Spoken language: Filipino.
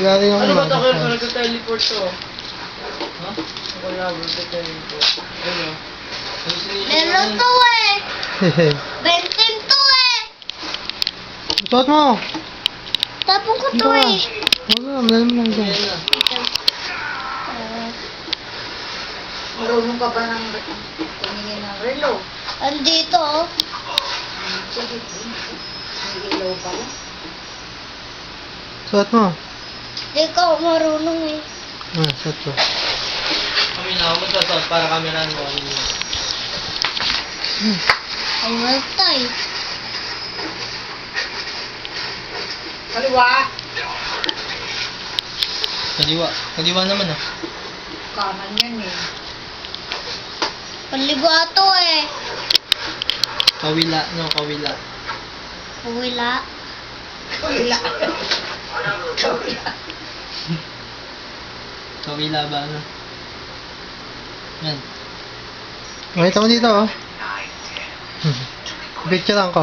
Wala rin yung Ano ba ito? Kaya mga. nag-teleport to? Ha? Wala, nag-teleport. Ano? Lalo to eh. Benten to eh. Suot mo! Tapon ko to Ba? eh. Wala, wala naman lang dyan. Marunong ka ba ng tumingin ng relo? Andito oh. Sige, may ilaw pala. Suot mo. Di ka marunong eh. Suot ko. Kami na, magsasaot para kameraan mo. Ay, matay. Kaliwa! Kaliwa. Kaliwa naman ah. Kanan yan eh. Palibato eh. Kawila, no? Kawila. Wala. Kaliwa. Kawila ba ano? Yan. Makita mo dito oh. Picture lang ko.